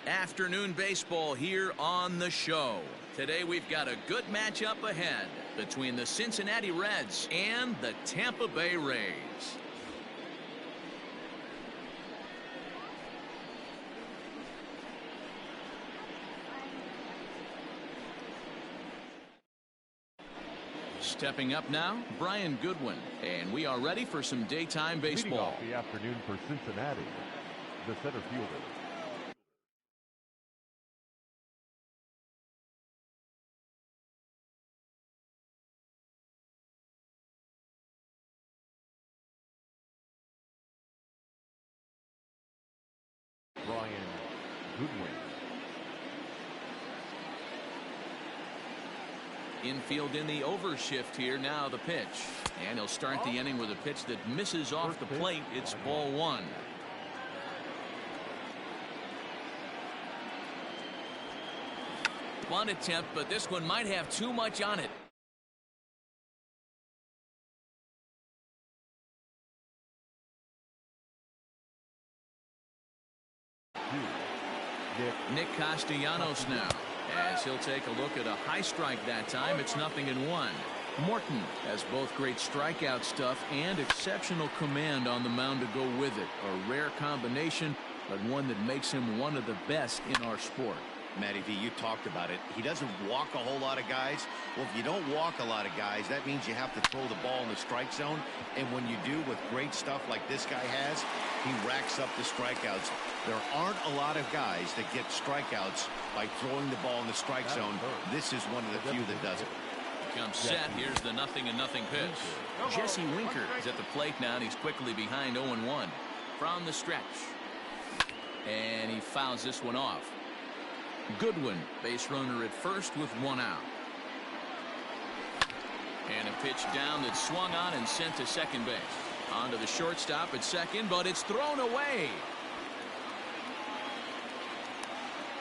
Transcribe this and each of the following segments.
Afternoon baseball here on the show. Today we've got a good matchup ahead between the Cincinnati Reds and the Tampa Bay Rays. Stepping up now, Brian Goodwin, and we are ready for some daytime baseball. Leading off the afternoon for Cincinnati, the center fielder, Brian Goodwin. Infield in the overshift here. Now the pitch. And he'll start the inning with a pitch that misses off the plate. It's ball one. Bunt attempt, but this one might have too much on it. Nick Castellanos now, as he'll take a look at a high strike that time. It's 0-1. Morton has both great strikeout stuff and exceptional command on the mound to go with it. A rare combination, but one that makes him one of the best in our sport. Matty V, you talked about it. He doesn't walk a whole lot of guys. Well, if you don't walk a lot of guys, that means you have to throw the ball in the strike zone. And when you do, with great stuff like this guy has, he racks up the strikeouts. There aren't a lot of guys that get strikeouts by throwing the ball in the strike zone. This is one of the few that does it. Comes set. Here's the 0-0 pitch. Jesse Winker is at the plate now, and he's quickly behind 0-1 from the stretch. And he fouls this one off. Goodwin, base runner at first with one out. And a pitch down that's swung on and sent to second base. On to the shortstop at second, but it's thrown away.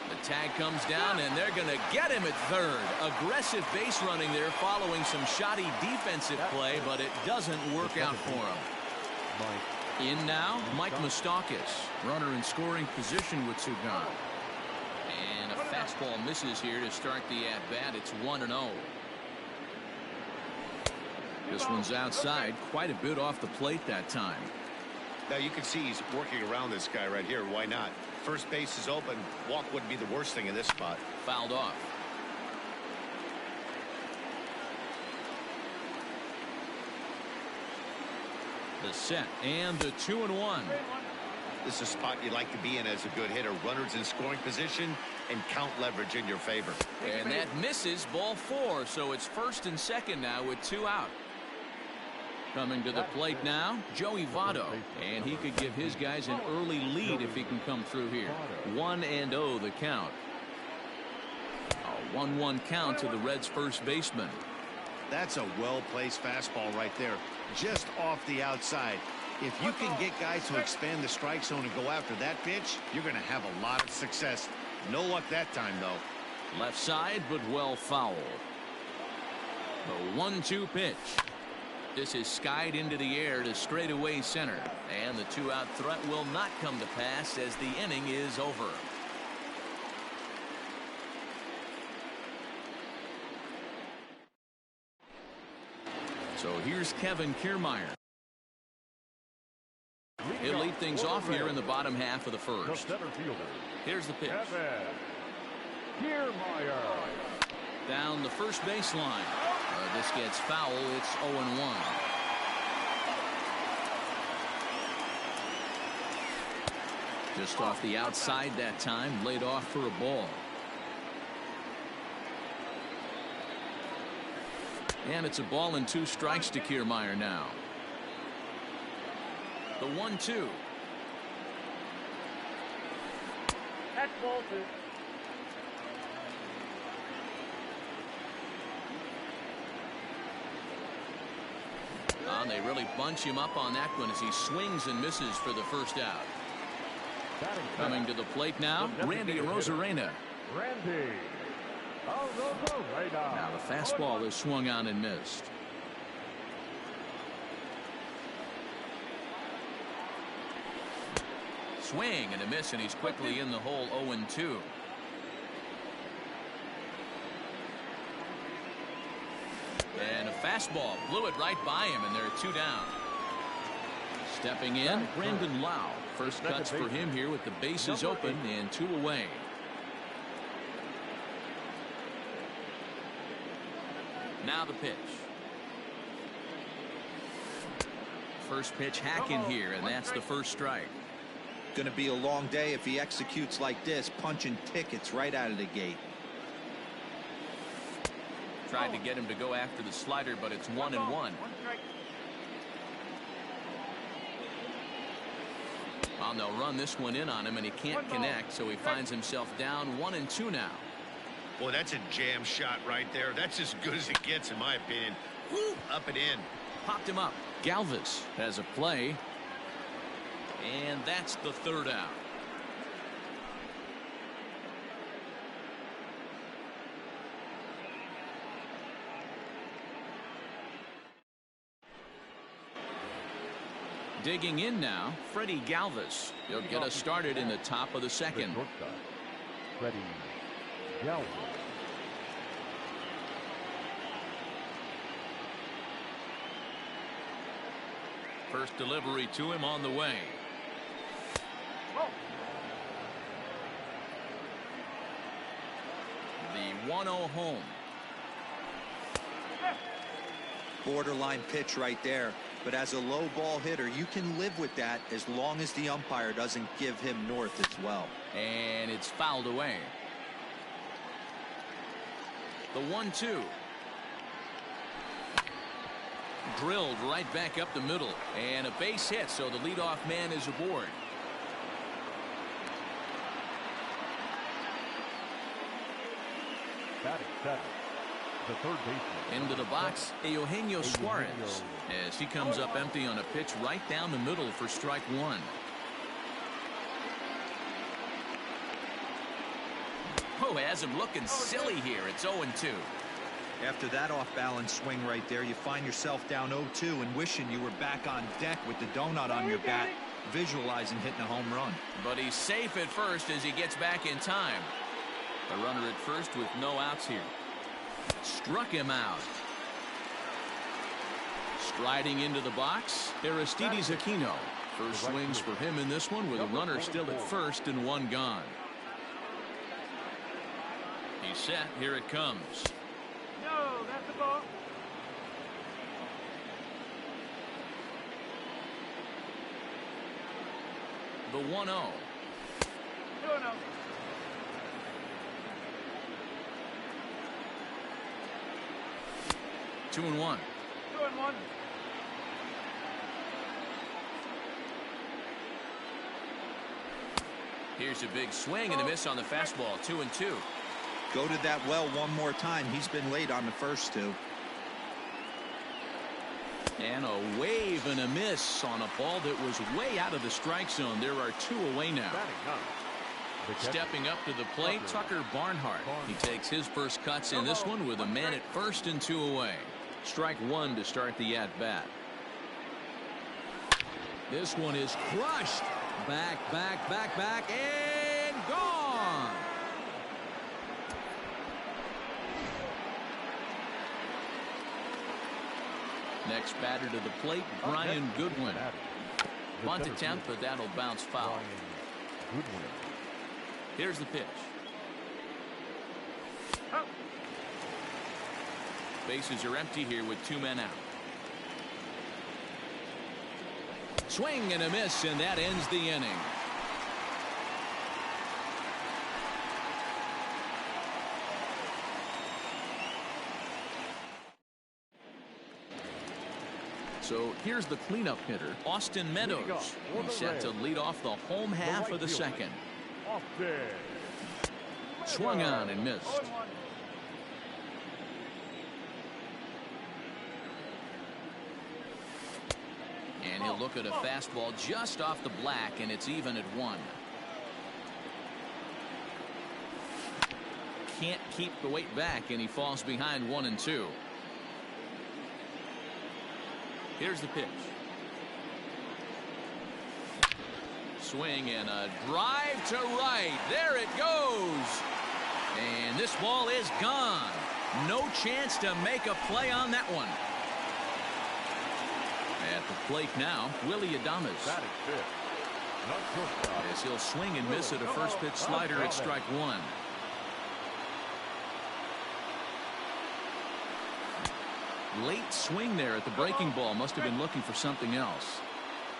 The tag comes down, and they're going to get him at third. Aggressive base running there following some shoddy defensive play, but it doesn't work out for him. In now, Mike Moustakas, runner in scoring position with two gone. And a fastball misses here to start the at-bat. It's 1-0. This one's outside, quite a bit off the plate that time. Now you can see he's working around this guy right here. Why not? First base is open. Walk wouldn't be the worst thing in this spot. Fouled off. The set and the 2-1. This is a spot you like to be in as a good hitter. Runners in scoring position and count leverage in your favor. And that misses, ball four. So it's first and second now with two out. Coming to the plate now, Joey Votto. And he could give his guys an early lead if he can come through here. 1-0 the count. A 1-1 count to the Reds' first baseman. That's a well-placed fastball right there. Just off the outside. If you can get guys to expand the strike zone and go after that pitch, you're going to have a lot of success. No luck that time, though. Left side, but well fouled. The 1-2 pitch. This is skied into the air to straightaway center. And the two-out threat will not come to pass as the inning is over. So here's Kevin Kiermaier. He'll lead things off here in the bottom half of the first. Here's the pitch. Down the first baseline. This gets foul. It's 0-1. Just off the outside that time. Laid off for a ball. And it's a ball and two strikes to Kiermaier now. The 1-2. That's ball two. They really bunch him up on that one as he swings and misses for the first out. Coming to the plate now, Randy Arozarena. Now the fastball is swung on and missed. swing and a miss, and he's quickly in the hole 0-2. And a fastball blew it right by him, and there are 2 down. Stepping in, Brandon Lau. First cuts for him here with the bases open and 2 away. Now the pitch. First pitch hacking here, and that's the first strike. Going to be a long day if he executes like this, punching tickets right out of the gate. Tried to get him to go after the slider, but it's 1-1. Well, they'll run this one in on him, and he can't connect, so he finds himself down 1-2 now. Boy, that's a jam shot right there. That's as good as it gets, in my opinion. Woo, up and in. Popped him up. Galvis has a play, and that's the 3rd out. Digging in now, Freddie Galvis. He'll get us started in the top of the 2nd. Freddie Galvis. First delivery to him on the way. The 1-0 home. Borderline pitch right there. But as a low ball hitter, you can live with that as long as the umpire doesn't give him north as well. And it's fouled away. The 1-2. Drilled right back up the middle, and a base hit, so the leadoff man is aboard. Batting 7th, the 3rd baseman. Into the box, Eugenio Suarez, as he comes up empty on a pitch right down the middle for strike 1. Oh, has him looking silly here. It's 0-2. After that off-balance swing right there, you find yourself down 0-2 and wishing you were back on deck with the donut on your bat, visualizing hitting a home run. But he's safe at first as he gets back in time. The runner at first with no outs here. Struck him out. Striding into the box, Aristides Aquino. First swings for him in this one with a runner still at first and 1 gone. He's set. Here it comes. No, that's the ball. The 1-0. 2-0. 2-1. 2-1. Here's a big swing and a miss on the fastball. 2-2. Go to that well one more time. He's been late on the first 2. And a wave and a miss on a ball that was way out of the strike zone. There are 2 away now. Stepping up to the plate, Tucker Barnhart. He takes his first cuts in this one with a man at first and 2 away. Strike 1 to start the at-bat. This one is crushed. Back, and gone. Next batter to the plate, Brian Goodwin. Bunt attempt, but that'll bounce foul. Here's the pitch. Bases are empty here with 2 men out. Swing and a miss, and that ends the inning. So here's the cleanup hitter, Austin Meadows. He's set to lead off the home half of the 2nd. Swung on and missed. And he'll look at a fastball just off the black, and it's even at 1. Can't keep the weight back, and he falls behind 1-2. Here's the pitch. Swing and a drive to right. There it goes. And this ball is gone. No chance to make a play on that one. At the plate now, Willie Adames. Batting fifth. Not shortstop. As he'll swing and miss at a first pitch slider at strike one. Late swing there at the breaking ball. Must have been looking for something else.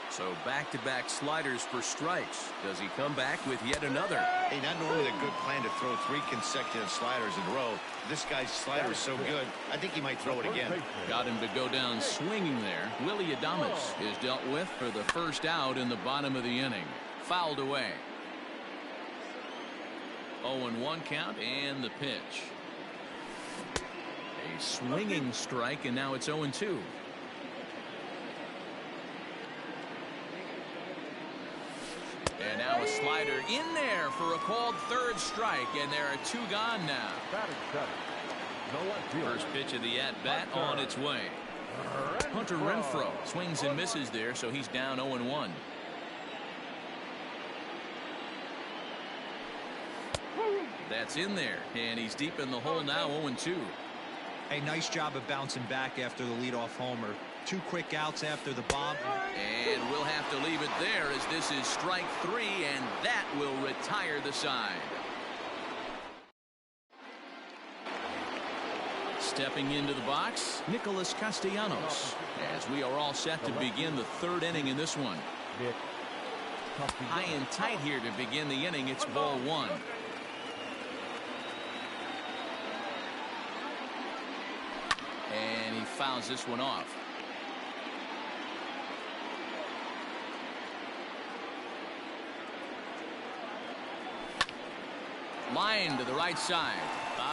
So back-to-back sliders for strikes. Does he come back with yet another? Hey, not normally a good plan to throw 3 consecutive sliders in a row. This guy's slider is so good, I think he might throw it again. Got him to go down swinging there. Willie Adames is dealt with for the first out in the bottom of the inning. Fouled away. 0-1 count and the pitch. A swinging strike, and now it's 0-2. And now a slider in there for a called third strike, and there are 2 gone now. Batting seventh. No one field. First pitch of the at-bat on its way. Hunter Renfroe swings and misses there, so he's down 0-1. That's in there, and he's deep in the hole now, 0-2. A nice job of bouncing back after the leadoff homer. 2 quick outs after the bomb. And we'll have to leave it there as this is strike 3, and that will retire the side. Stepping into the box, Nicholas Castellanos, as we are all set to begin the 3rd inning in this one. High and tight here to begin the inning. It's ball 1. And he fouls this one off. Line to the right side.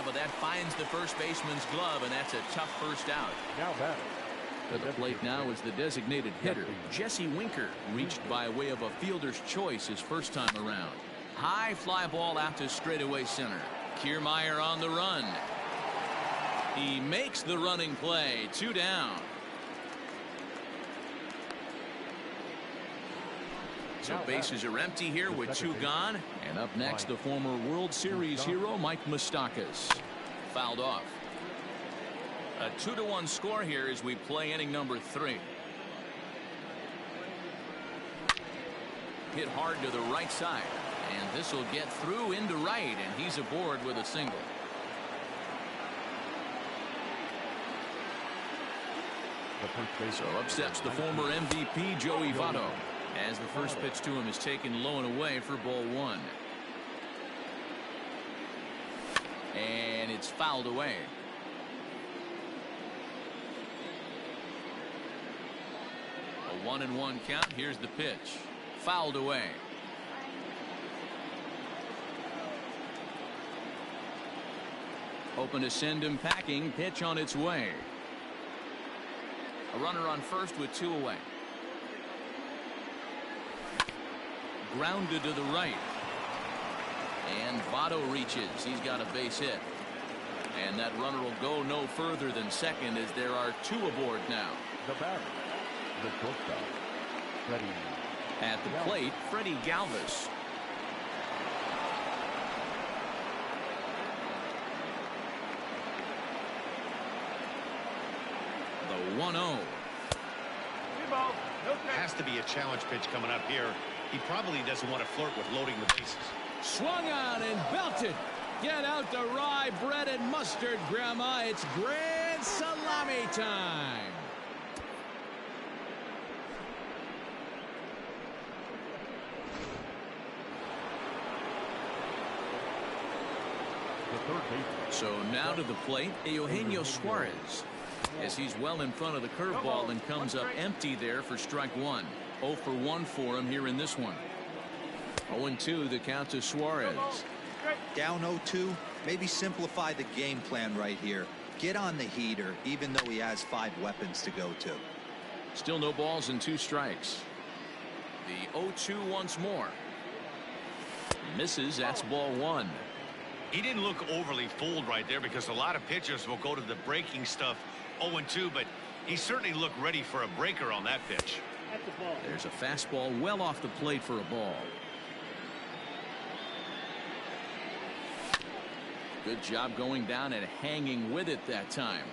But that finds the first baseman's glove, and that's a tough first out. Now batting. To the plate now is the designated hitter, Jesse Winker, reached by way of a fielder's choice his first time around. High fly ball out to straightaway center. Kiermaier on the run. He makes the running play. 2 down. So bases are empty here with 2 gone. And up next, the former World Series hero, Mike Moustakas. Fouled off. A 2-1 score here as we play inning number 3. Hit hard to the right side. And this will get through into right, and he's aboard with a single. So up steps the former MVP, Joey Votto, as the first pitch to him is taken low and away for ball 1. And it's fouled away. A 1-1 count. Here's the pitch. Fouled away. Open to send him packing. Pitch on its way. A runner on first with 2 away. Grounded to the right. And Votto reaches. He's got a base hit. And that runner will go no further than second as there are 2 aboard now. The batter. The shortstop. Freddie. At the plate, Freddie Galvis. The 1-0. Has to be a challenge pitch coming up here. He probably doesn't want to flirt with loading the bases. Swung on and belted. Get out the rye bread and mustard, Grandma. It's grand salami time. So now to the plate, Eugenio Suarez, as he's well in front of the curveball and comes up empty there for strike 1. 0 for 1 for him here in this one. 0-2 the count to Suarez. Down 0-2. Maybe simplify the game plan right here. Get on the heater, even though he has 5 weapons to go to. Still no balls and 2 strikes. The 0-2 once more. Misses. That's ball 1. He didn't look overly fooled right there because a lot of pitchers will go to the breaking stuff 0-2, but he certainly looked ready for a breaker on that pitch. That's a ball. There's a fastball well off the plate for a ball. Good job going down and hanging with it that time.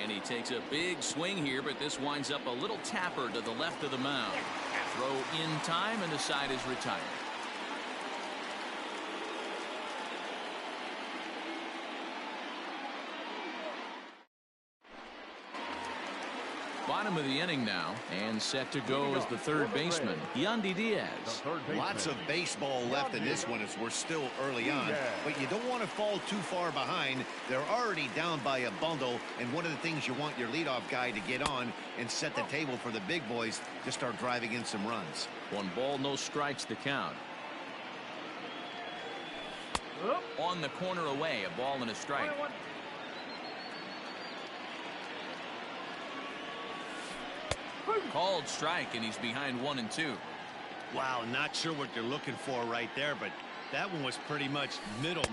And he takes a big swing here, but this winds up a little tapper to the left of the mound. Throw in time, and the side is retired. Bottom of the inning now, and set to go as the third baseman, Yandy Diaz. Lots of baseball left in this one as we're still early on, but you don't want to fall too far behind. They're already down by a bundle, and one of the things you want your leadoff guy to get on and set the table for the big boys to start driving in some runs. 1 ball, no strikes, the count. On the corner away, a ball and a strike. Called strike, and he's behind 1 and 2. Wow, not sure what they're looking for right there, but that one was pretty much middle,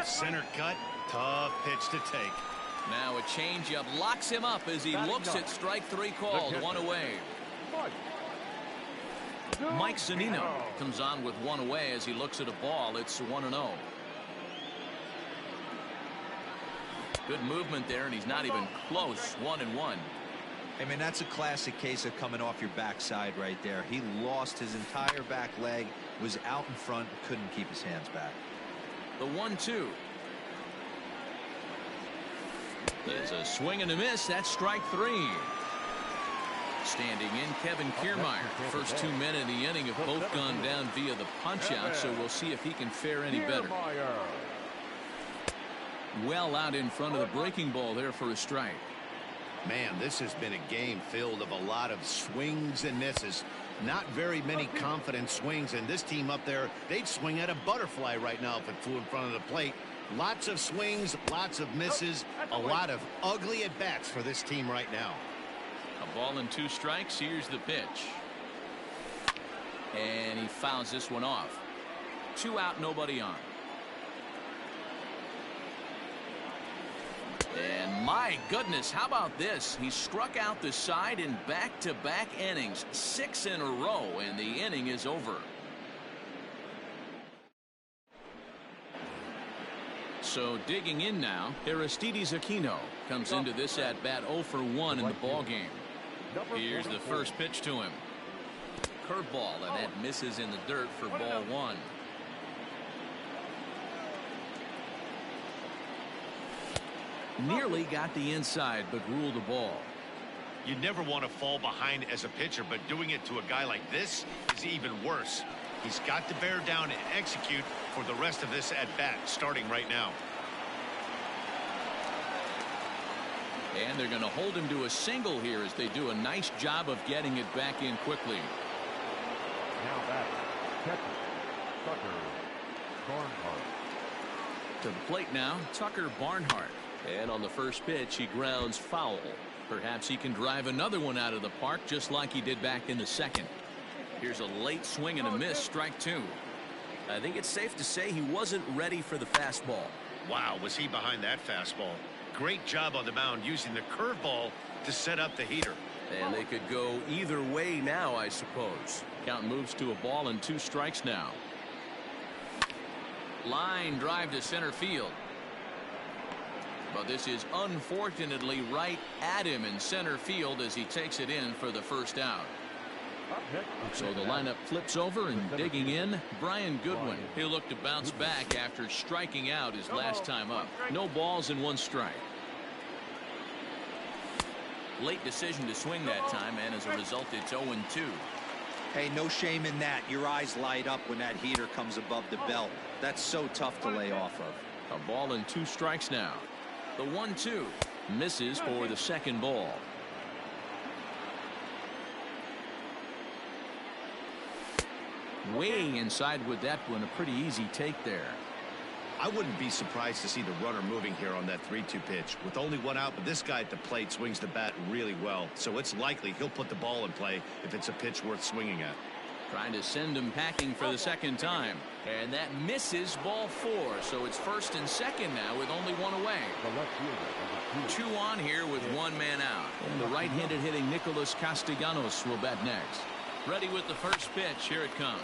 center cut. Tough pitch to take. Now a changeup locks him up as he looks at strike 3 called. 1 away. Mike Zunino comes on with 1 away as he looks at a ball. It's 1-0. Good movement there, and he's not even close. 1-1. I mean, that's a classic case of coming off your backside right there. He lost his entire back leg, was out in front, couldn't keep his hands back. The 1-2 is a swing and a miss. That's strike 3. Standing in, Kevin Kiermaier. First 2 men in the inning have both gone down via the punch-out, so we'll see if he can fare any better. Well out in front of the breaking ball there for a strike. Man, this has been a game filled of a lot of swings and misses. Not very many confident swings, and this team up there, they'd swing at a butterfly right now if it flew in front of the plate. Lots of swings, lots of misses, a lot of ugly at-bats for this team right now. A ball and 2 strikes. Here's the pitch. And he fouls this one off. 2 out, nobody on. And my goodness, how about this? He struck out the side in back-to-back innings, 6 in a row, and the inning is over. So digging in now, Aristides Aquino comes into this at-bat 0 for 1 in the ballgame. Here's the first pitch to him. Curveball, and that misses in the dirt for ball 1. Nearly got the inside, but ruled the ball. You never want to fall behind as a pitcher, but doing it to a guy like this is even worse. He's got to bear down and execute for the rest of this at-bat, starting right now. And they're going to hold him to a single here as they do a nice job of getting it back in quickly. Now back, catcher, Tucker Barnhart. To the plate now, Tucker Barnhart. And on the first pitch, he grounds foul. Perhaps he can drive another one out of the park just like he did back in the second. Here's a late swing and a miss, strike 2. I think it's safe to say he wasn't ready for the fastball. Wow, was he behind that fastball. Great job on the mound using the curveball to set up the heater. And they could go either way now, I suppose. Count moves to a ball and 2 strikes now. Line drive to center field. But this is unfortunately right at him in center field as he takes it in for the first out. So the lineup flips over, and digging in, Brian Goodwin. He'll look to bounce back after striking out his last time up. No balls and 1 strike. Late decision to swing that time, and as a result, it's 0-2. Hey, no shame in that. Your eyes light up when that heater comes above the belt. That's so tough to lay off of. A ball and 2 strikes now. The 1-2 misses for the second ball. Way inside with that one. A pretty easy take there. I wouldn't be surprised to see the runner moving here on that 3-2 pitch. With only 1 out, but this guy at the plate swings the bat really well, so it's likely he'll put the ball in play if it's a pitch worth swinging at. Trying to send him packing for the second time. And that misses ball 4. So it's first and second now with only one away. The left fielder, 2 on here with 1 man out. And the right-handed hitting Nicholas Castellanos will bat next. Ready with the first pitch. Here it comes.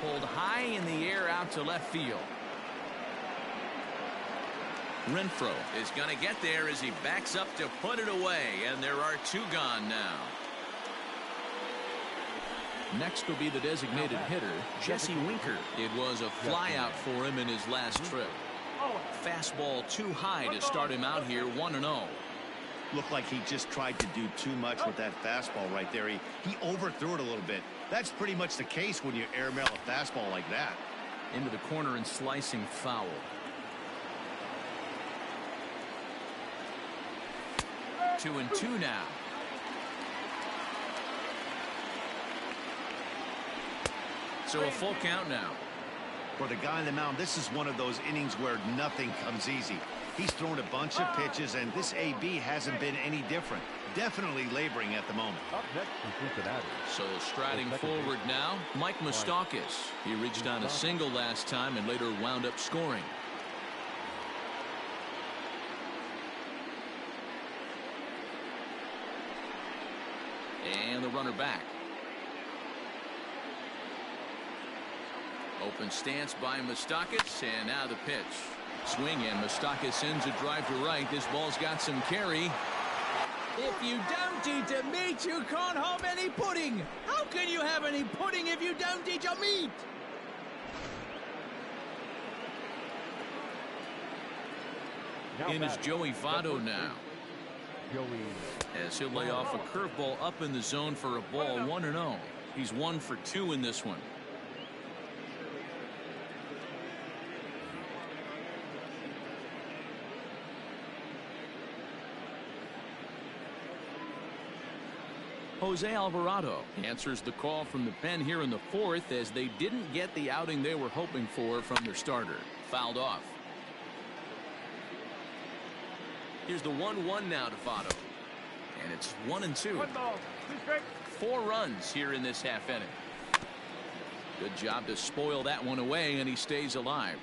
Pulled high in the air out to left field. Renfroe is going to get there as he backs up to put it away. And there are 2 gone now. Next will be the designated hitter, Jesse Winker. It was a flyout for him in his last trip. Fastball too high to start him out here 1-0. Looked like he just tried to do too much with that fastball right there. He overthrew it a little bit. That's pretty much the case when you airmail a fastball like that. Into the corner and slicing foul. Two and two now. So a full count now. For the guy on the mound, this is one of those innings where nothing comes easy. He's thrown a bunch of pitches, and this AB hasn't been any different. Definitely laboring at the moment. Up next from Cincinnati. So striding forward now, Mike Moustakas. He reached on a single last time and later wound up scoring. And the runner back. Open stance by Moustakas, and now the pitch. Swing, and Moustakas sends a drive to right. This ball's got some carry. If you don't eat a meat, you can't have any pudding. How can you have any pudding if you don't eat your meat? In is Joey Votto now. As he'll lay off a curveball up in the zone for a ball 1-0. He's 1 for 2 in this one. Jose Alvarado answers the call from the pen here in the 4th as they didn't get the outing they were hoping for from their starter. Fouled off. Here's the 1-1 now to Votto. And it's 1-2. 1 ball, 2 strikes. 4 runs here in this half inning. Good job to spoil that one away, and he stays alive.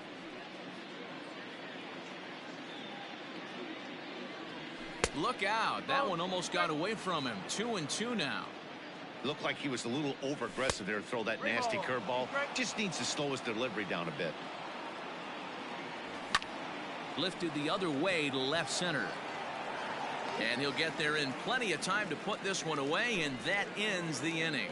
Look out. That one almost got away from him. 2-2 now. Looked like he was a little over aggressive there to throw that nasty curveball. Just needs to slow his delivery down a bit. Lifted the other way to left center. And he'll get there in plenty of time to put this one away, and that ends the inning.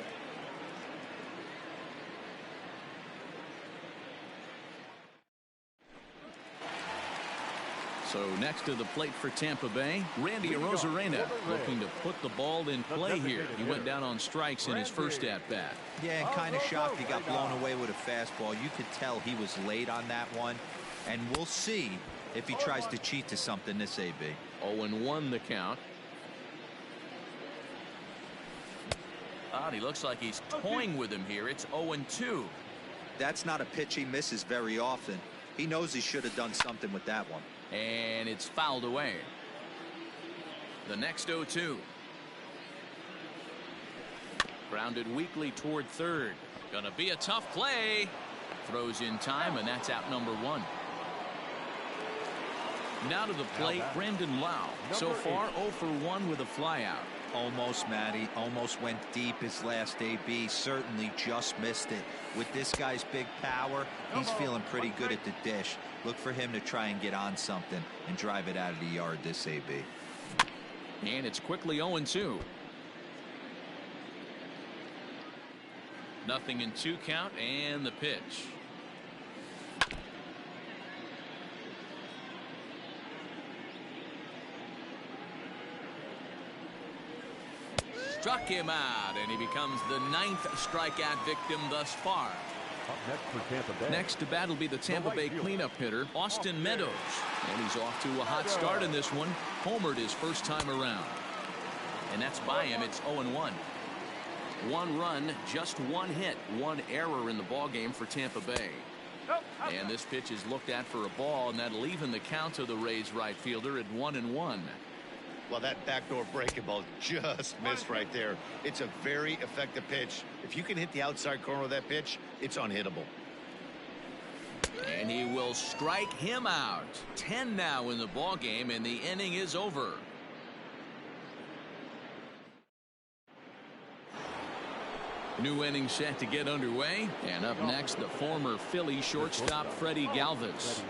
So next to the plate for Tampa Bay, Randy Arozarena looking to put the ball in play here. He went down on strikes in his first at-bat. Yeah, and kind of shocked he got blown away with a fastball. You could tell he was late on that one. And we'll see if he tries to cheat to something this AB. 0-1 the count. He looks like he's toying with him here. It's 0-2. That's not a pitch he misses very often. He knows he should have done something with that one. And it's fouled away. The next 0-2. Grounded weakly toward third. Gonna be a tough play. Throws in time, and that's out number 1. Now to the plate, Brandon Lau. So far 0 for 1 with a flyout. Almost, Matty. Almost went deep his last AB. Certainly just missed it. With this guy's big power, he's feeling pretty good at the dish. Look for him to try and get on something and drive it out of the yard this AB. And it's quickly 0-2. Nothing in 2 count, and the pitch. Struck him out, and he becomes the 9th strikeout victim thus far. Up next for Tampa Bay. Next to bat will be the Tampa Bay cleanup hitter, Austin Meadows. And he's off to a hot start in this one. Homered his first time around. And that's by him. It's 0-1. 1 run, just 1 hit, 1 error in the ballgame for Tampa Bay. And this pitch is looked at for a ball, and that'll even the count of the Rays right fielder at 1-1. Well, that backdoor breaking ball just missed right there. It's a very effective pitch. If you can hit the outside corner of that pitch, it's unhittable. And he will strike him out. 10 now in the ball game, and the inning is over. New inning set to get underway. And up next, the former Philly shortstop Freddie Galvis.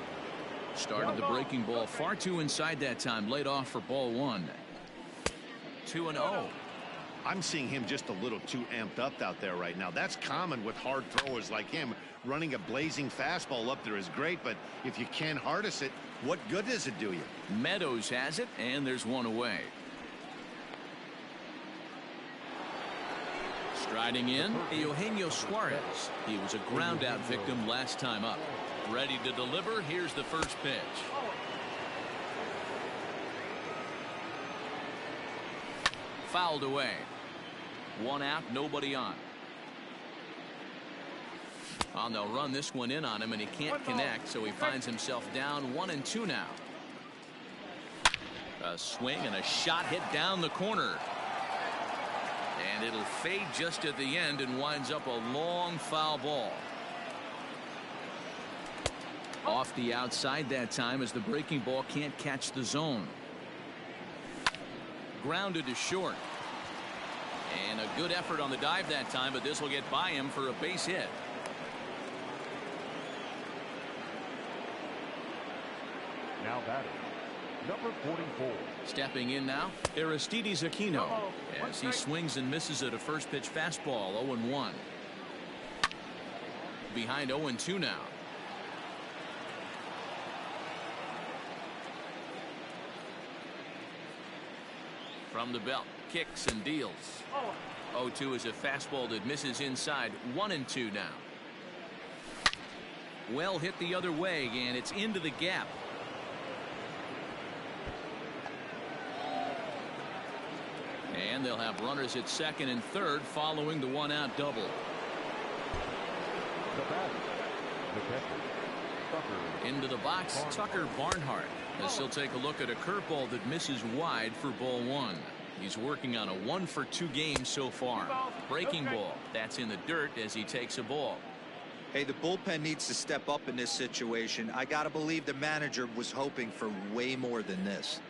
Started the breaking ball far too inside that time. Laid off for ball one. 2-0. I'm seeing him just a little too amped up out there right now. That's common with hard throwers like him. Running a blazing fastball up there is great, but if you can't harness it, what good does it do you? Meadows has it, and there's one away. Striding in, Eugenio Suarez. He was a ground out victim last time up. Ready to deliver. Here's the first pitch. Fouled away. One out, nobody on. Oh, they'll run this one in on him, and he can't connect, so he finds himself down 1-2 now. A swing and a shot hit down the corner. And it'll fade just at the end and winds up a long foul ball. Off the outside that time as the breaking ball can't catch the zone. Grounded to short. And a good effort on the dive that time, but this will get by him for a base hit. Now batting, number 44. Stepping in now, Aristides Aquino, as he swings and misses at a first pitch fastball. 0-1. Behind 0-2 now. From the belt, kicks and deals. 0-2 is a fastball that misses inside. 1-2 now. Well hit the other way, and it's into the gap. And they'll have runners at second and third following the one-out double. The batter, the catcher, Tucker. Into the box, Tucker Barnhart, as he'll take a look at a curveball that misses wide for ball one. He's working on a 1-for-2 game so far. Breaking ball, that's in the dirt as he takes a ball. Hey, the bullpen needs to step up in this situation. I gotta believe the manager was hoping for way more than this.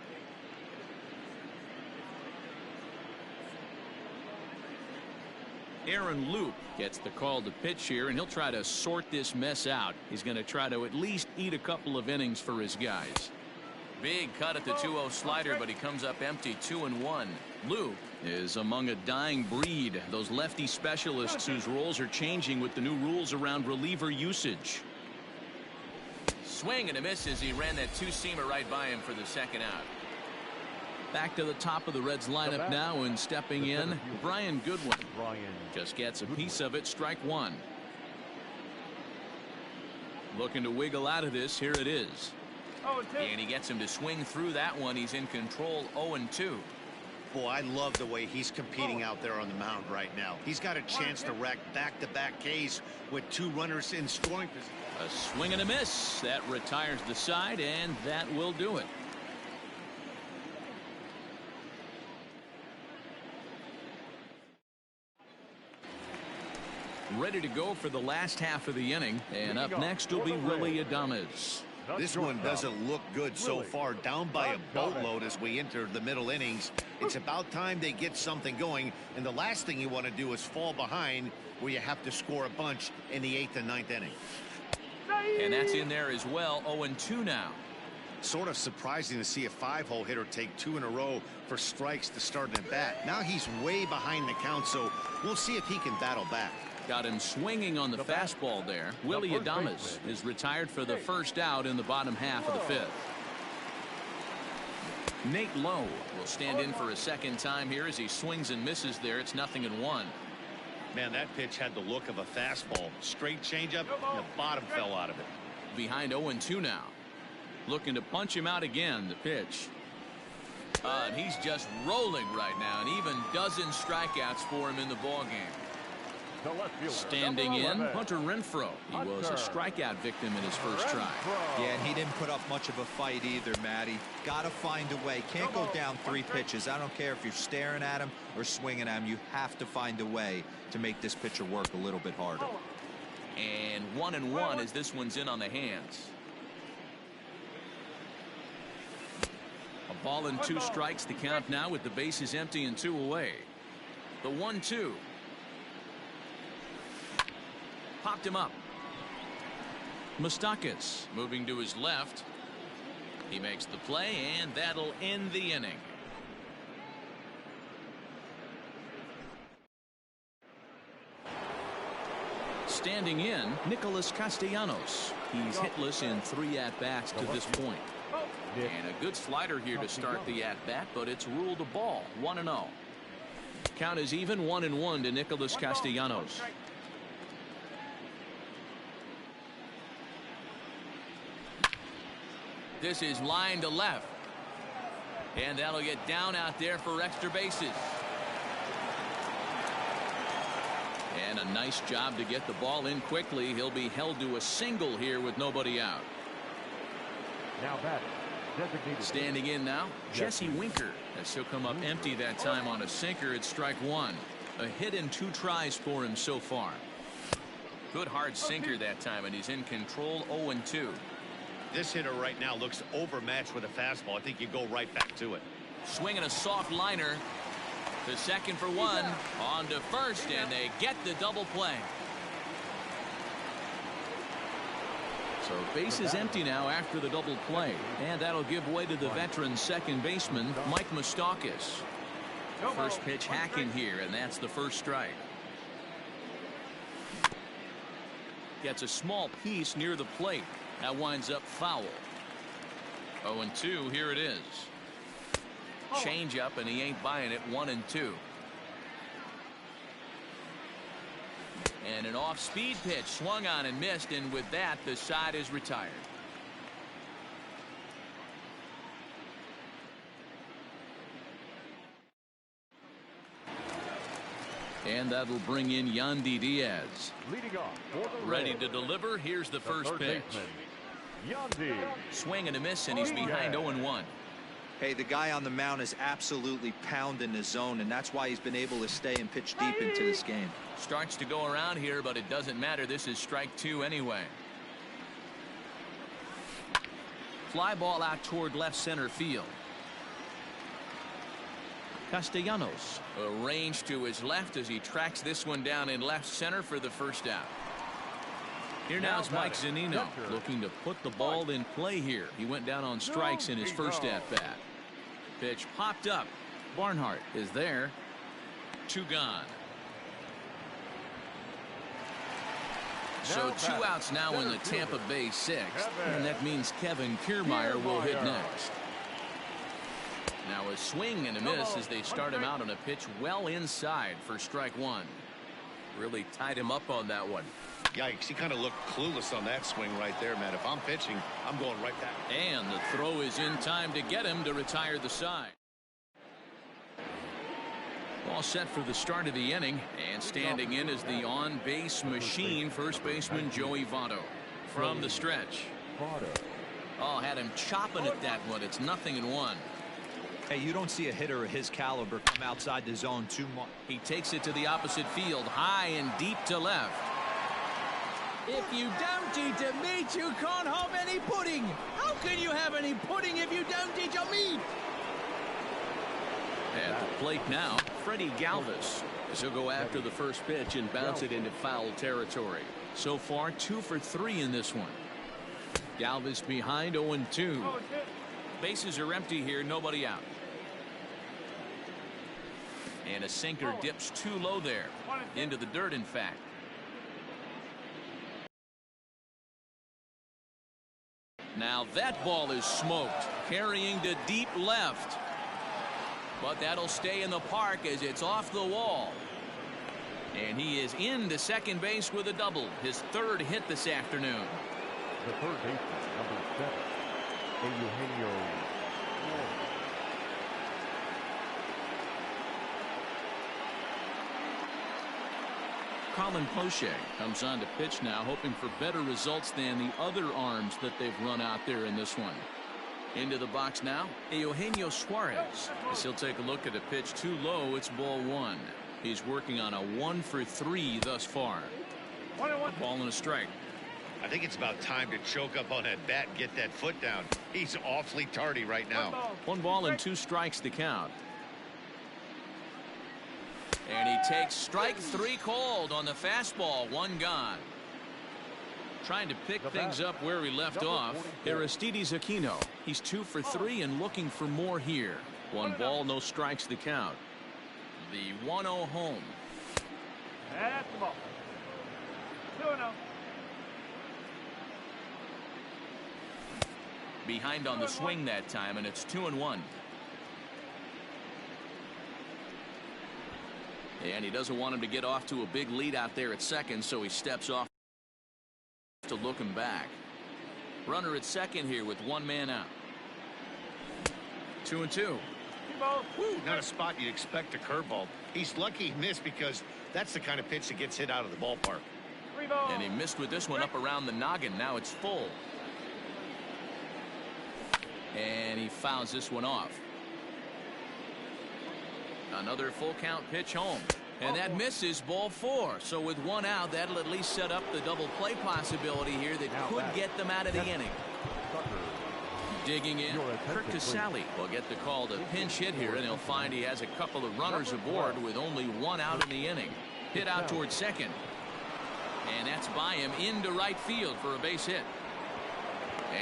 Aaron Loop gets the call to pitch here, and he'll try to sort this mess out. He's going to try to at least eat a couple of innings for his guys. Big cut at the 2-0 slider, but he comes up empty. 2-1. Loop is among a dying breed, those lefty specialists whose roles are changing with the new rules around reliever usage. Swing and a miss as he ran that two-seamer right by him for the second out. Back to the top of the Reds lineup now, and stepping in, Brian Goodwin. Just gets a piece of it. Strike one. Looking to wiggle out of this. Here it is. And he gets him to swing through that one. He's in control. 0-2. Boy, I love the way he's competing out there on the mound right now. He's got a chance to rack back-to-back Ks with two runners in scoring position. A swing and a miss. That retires the side, and that will do it. Ready to go for the last half of the inning, and up next will be Willie Adames. This one doesn't look good so far. Down by a boatload as we enter the middle innings. It's about time they get something going, and the last thing you want to do is fall behind where you have to score a bunch in the 8th and 9th inning. And that's in there as well. 0-2 now. Sort of surprising to see a 5-hole hitter take 2 in a row for strikes to start an at bat. Now he's way behind the count, so we'll see if he can battle back. Got him swinging on the fastball there. Willie Adames is retired for the first out in the bottom half of the 5th. Nate Lowe will stand in for a second time here as he swings and misses there. It's 0-1. Man, that pitch had the look of a fastball. Straight changeup, and the bottom fell out of it. Behind 0-2 now. Looking to punch him out again. The pitch. And he's just rolling right now, and even dozen strikeouts for him in the ball game. The left fielder, Standing number in, 11. Hunter Renfroe. He was a strikeout victim in his first try. Renfroe. Yeah, and he didn't put up much of a fight either, Matty. Got to find a way. Can't go down 3 pitches. I don't care if you're staring at him or swinging at him. You have to find a way to make this pitcher work a little bit harder. And 1-1 as this one's in on the hands. A ball and 2 strikes to count now with the bases empty and 2 away. The 1-2. Popped him up. Moustakas moving to his left. He makes the play, and that'll end the inning. Standing in, Nicholas Castellanos. He's hitless in 3 at-bats to this point. And a good slider here to start the at-bat, but it's ruled a ball. 1-0. Count is even. 1-1 to Nicholas Castellanos. This is line to left. And that'll get down out there for extra bases. And a nice job to get the ball in quickly. He'll be held to a single here with nobody out. Now batting. Designated Standing in now, Jesse Winker, as he'll come up empty that time on a sinker at strike 1. A hit in 2 tries for him so far. Good hard sinker that time, and he's in control. 0-2. This hitter right now looks overmatched with a fastball. I think you go right back to it. Swinging a soft liner to second for 1. On to first, and they get the double play. So base is empty now after the double play, and that'll give way to the veteran second baseman Mike Moustakas. First pitch hacking here, and that's the first strike. Gets a small piece near the plate. That winds up foul. 0-2. Here it is. Change up, and he ain't buying it. 1-2. And an off-speed pitch swung on and missed, and with that the side is retired. And that'll bring in Yandy Diaz. leading off for the Ready Reds, to deliver. Here's the first third pitch. baseman, Yandy. Swing and a miss, and he's behind 0-1. Hey, the guy on the mound is absolutely pounding the zone, and that's why he's been able to stay and pitch deep into this game. Starts to go around here, but it doesn't matter. This is strike 2 anyway. Fly ball out toward left center field. Castellanos arranged to his left as he tracks this one down in left center for the first out. Here now is Mike Zunino looking to put the ball in play here. He went down on strikes in his first at bat. Pitch popped up. Barnhart is there. 2 gone. So 2 outs now in the Tampa Bay 6th, and that means Kevin Kiermaier will hit next. Now a swing and a miss as they start him out on a pitch well inside for strike 1. Really tied him up on that one. Yikes, he kind of looked clueless on that swing right there, man. If I'm pitching, I'm going right back. And the throw is in time to get him to retire the side. All set for the start of the inning, and standing in is the on-base machine, first baseman Joey Votto. From the stretch. Oh, had him chopping at that one. It's 0-1. Hey, you don't see a hitter of his caliber come outside the zone too much. He takes it to the opposite field, high and deep to left. If you don't eat a meat, you can't have any pudding. How can you have any pudding if you don't eat your meat? At the plate now, Freddie Galvis, as he'll go after the first pitch and bounce it into foul territory. So far, 2 for 3 in this one. Galvis behind 0-2. Bases are empty here, nobody out. And a sinker dips too low there. Into the dirt, in fact. Now that ball is smoked, carrying to deep left. But that'll stay in the park as it's off the wall. And he is into second base with a double, his 3rd hit this afternoon. The third baseman, number 7, Eugenio. Colin Poche comes on to pitch now, hoping for better results than the other arms that they've run out there in this one. Into the box now, Eugenio Suarez. As he'll take a look at a pitch too low, it's ball one. He's working on a 1 for 3 thus far. A ball and a strike. I think it's about time to choke up on that bat and get that foot down. He's awfully tardy right now. 1 ball and 2 strikes to count. And he takes strike 3 called on the fastball. 1 gone. Trying to pick things up where he left off. Aristides Aquino. He's 2 for 3 and looking for more here. 1 ball, no strikes to count. The 1-0 home. That's the ball. 2-0. Behind on the swing that time, and it's 2-1. And he doesn't want him to get off to a big lead out there at second, so he steps off to look him back. Runner at second here with 1 man out. 2-2. Woo, not a spot you'd expect a curveball. He's lucky he missed because that's the kind of pitch that gets hit out of the ballpark. And he missed with this one up around the noggin. Now it's full. And he fouls this one off. Another full count pitch home. And that misses, ball 4. So with 1 out, that'll at least set up the double play possibility here that could get them out of the inning. Digging in, Kirk Casale will get the call to pinch hit here, and he'll find he has a couple of runners aboard with only 1 out in the inning. Hit out towards second. And that's by him into right field for a base hit.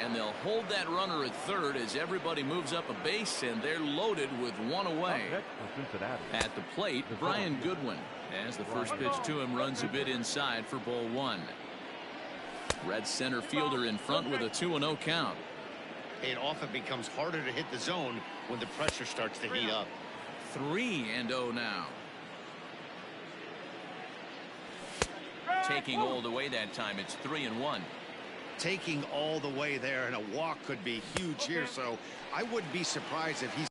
And they'll hold that runner at third as everybody moves up a base, and they're loaded with 1 away. At the plate, Brian Goodwin, as the first pitch to him runs a bit inside for ball 1. Red center fielder in front with a 2-0 count. It often becomes harder to hit the zone when the pressure starts to heat up. 3-0 now. Taking all the way that time, it's 3-1. Taking all the way there, and a walk could be huge here, so I wouldn't be surprised if he's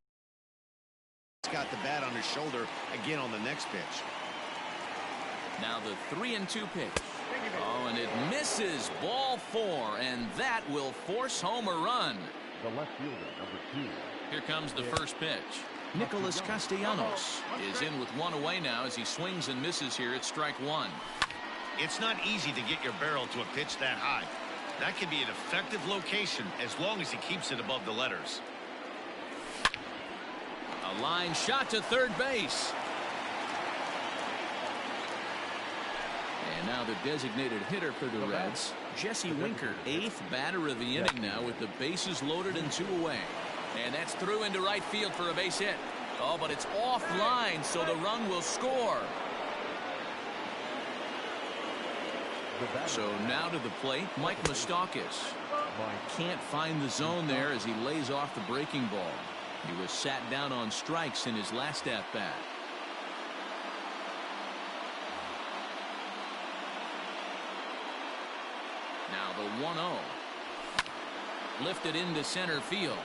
got the bat on his shoulder again on the next pitch. Now the 3-2 pitch. Oh, and it misses, ball 4, and that will force home a run. The left fielder, number 2. Here comes the first pitch. Nicholas Castellanos is in with 1 away now as he swings and misses here at strike 1. It's not easy to get your barrel to a pitch that high. That can be an effective location as long as he keeps it above the letters. A line shot to third base. And now the designated hitter for the Reds, Jesse Winker, 8th batter of the inning now with the bases loaded and 2 away. And that's through into right field for a base hit. Oh, but it's offline, so the run will score. So now to the plate, Mike Moustakas. Can't find the zone there as he lays off the breaking ball. He was sat down on strikes in his last at-bat. Now the 1-0. Lifted into center field.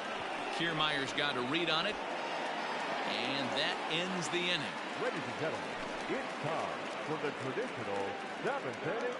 Kiermaier's got a read on it. And that ends the inning. Ladies and gentlemen, it's time for the traditional 7th inning.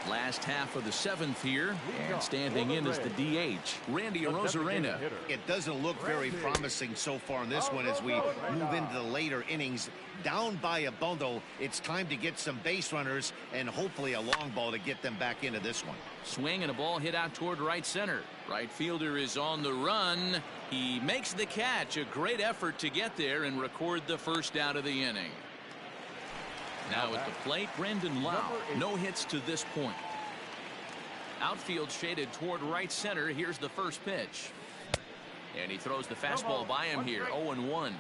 Last half of the 7th here, and standing in is the DH, Randy Arozarena. It doesn't look very promising so far in this one as we move into the later innings. Down by a bundle, it's time to get some base runners and hopefully a long ball to get them back into this one. Swing and a ball hit out toward right center. Right fielder is on the run. He makes the catch. A great effort to get there and record the first out of the inning. Now at the plate, Brandon Lau. No hits to this point. Outfield shaded toward right center. Here's the first pitch. And he throws the fastball by him here. 0-1.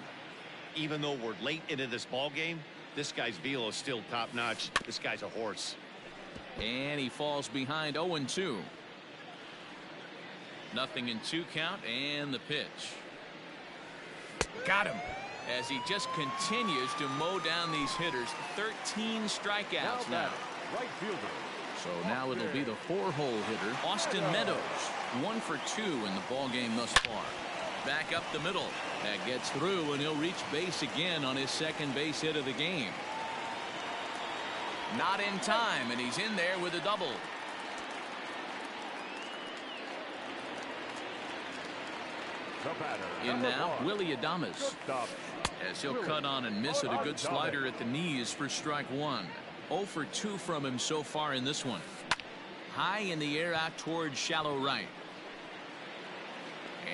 Even though we're late into this ball game, this guy's velo is still top notch. This guy's a horse. And he falls behind 0-2. Nothing in 2 count, and the pitch. Got him. As he just continues to mow down these hitters. 13 strikeouts now. Right fielder, So now it'll be the 4-hole hitter, Austin Meadows. 1 for 2 in the ball game thus far. Back up the middle. That gets through, and he'll reach base again on his second base hit of the game. Not in time, and he's in there with a double. The batter, In number now, 1, Willie Adames. As he'll cut on and miss it. A good slider at the knees for strike 1. 0 for 2 from him so far in this one. High in the air out towards shallow right.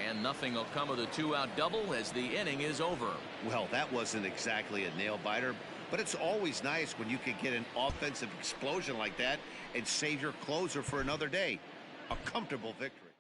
And nothing will come of the 2-out double as the inning is over. Well, that wasn't exactly a nail-biter, but it's always nice when you can get an offensive explosion like that and save your closer for another day. A comfortable victory.